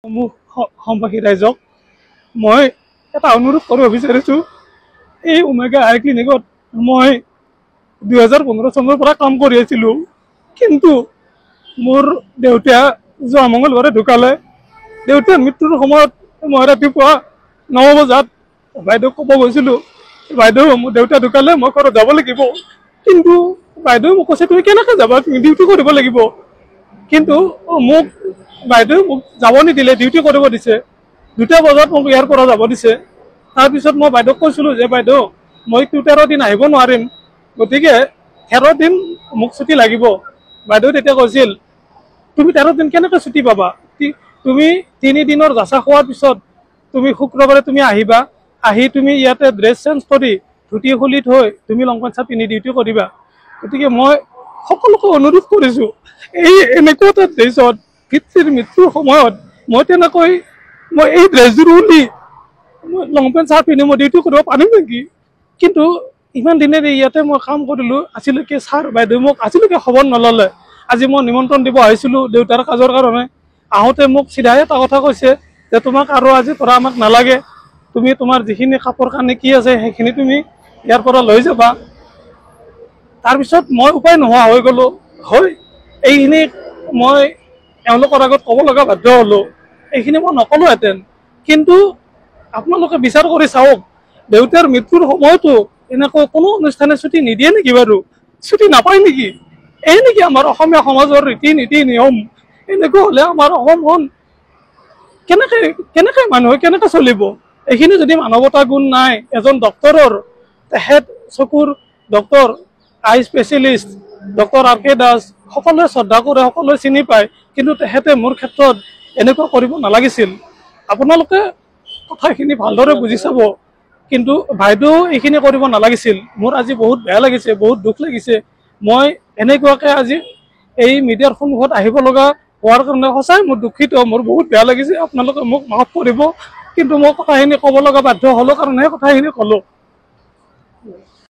সম্ভাষী ৰাইজক মই এটা অনুৰোধ কৰিব বিচাৰিছোঁ। এই ওমেগা আই ক্লিনিকত মই 2015 চনৰ পৰা কাম কৰি আছিলোঁ, কিন্তু মোৰ দেউতা যোৱা মঙলবাৰে ঢুকালে। দেউতাৰ মৃত্যুৰ সময়ত মই ৰাতিপুৱা 9 বজাত বাইদেউক ক'ব গৈছিলোঁ, বাইদেউ মোৰ দেউতা ঢুকালে, মই ঘৰত যাব লাগিব। কিন্তু বাইদেউ মোক কৈছে তুমি কেনেকৈ যাবা, তুমি ডিউটি কৰিব লাগিব। কিন্তু বাইদেউ মোক যাব নিদিলে, ডিউটি কৰিব দিছে। 2টা বজাত মোক ইয়াৰ পৰা যাব দিছে। তাৰপিছত মই বাইদেউক কৈছিলোঁ যে বাইদেউ মই 13 দিন আহিব নোৱাৰিম, গতিকে 13 দিন মোক ছুটি লাগিব। বাইদেউ তেতিয়া কৈছিল তুমি 13 দিন কেনেকৈ ছুটি পাবা, তুমি 3 দিনৰ জাচা খোৱাৰ পিছত তুমি শুক্ৰবাৰে তুমি আহিবা, আহি তুমি ইয়াতে ড্ৰেছ চেঞ্জ কৰি ধুতি খুলি থৈ তুমি লং পেণ্ট চাৰ্ট পিন্ধি ডিউটি কৰিবা। গতিকে মই সকলোকে অনুৰোধ কৰিছোঁ, এই এনেকুৱা এটা ড্ৰেছত পিতৃৰ মৃত্যুৰ সময়ত মই এই ড্ৰেছযোৰ উলি মই লং পেণ্ট চাৰ্ট পিন্ধি মই ডিউটি কৰিব পাৰিম নেকি? কিন্তু ইমান দিনেৰে ইয়াতে মই কাম কৰিলোঁ, আজিলৈকে ছাৰ বাইদেউ মোক আজিলৈকে খবৰ নল'লে। আজি মই নিমন্ত্ৰণ দিব আহিছিলোঁ দেউতাৰ কাজৰ কাৰণে। আহোঁতে মোক চিধাই এটা কথা কৈছে যে তোমাক আৰু আজিৰ পৰা আমাক নালাগে, তুমি তোমাৰ যিখিনি কাপোৰ কানি কি আছে সেইখিনি তুমি ইয়াৰ পৰা লৈ যাবা। তাৰপিছত মই উপায় নোহোৱা হৈ গ'লোঁ। হয়, এইখিনি মই এওঁলোকৰ আগত ক'ব লগা বাধ্য হ'লোঁ। এইখিনি মই নকলোহেঁতেন, কিন্তু আপোনালোকে বিচাৰ কৰি চাওক, দেউতাৰ মৃত্যুৰ সময়তো এনেকৈ কোনো অনুষ্ঠানে ছুটি নিদিয়ে নেকি বাৰু? ছুটি নাপায় নেকি? এই নেকি আমাৰ অসমীয়া সমাজৰ ৰীতি নীতি নিয়ম? এনেকুৱা হ'লে আমাৰ অসমখন কেনেকৈ মানুহে কেনেকৈ চলিব? এইখিনি যদি মানৱতা গুণ নাই এজন ডক্তৰৰ, তেখেত চকুৰ ডক্তৰ, আই স্পেচিয়েলিষ্ট ডক্তৰ R.K. দাস, সকলোৱে শ্ৰদ্ধা কৰে, সকলোৱে চিনি পায়, কিন্তু তেখেতে মোৰ ক্ষেত্ৰত এনেকুৱা কৰিব নালাগিছিল। আপোনালোকে কথাখিনি ভালদৰে বুজি চাব, কিন্তু বাইদেউ এইখিনি কৰিব নালাগিছিল। মোৰ আজি বহুত বেয়া লাগিছে, বহুত দুখ লাগিছে। মই এনেকুৱাকৈ আজি এই মিডিয়াৰ সন্মুখত আহিব লগা হোৱাৰ কাৰণে সঁচাই মোৰ দুখিত, মোৰ বহুত বেয়া লাগিছে। আপোনালোকে মোক মাফ কৰিব, কিন্তু মই কথাখিনি ক'ব লগা বাধ্য হ'লোঁ কাৰণেহে কথাখিনি ক'লোঁ।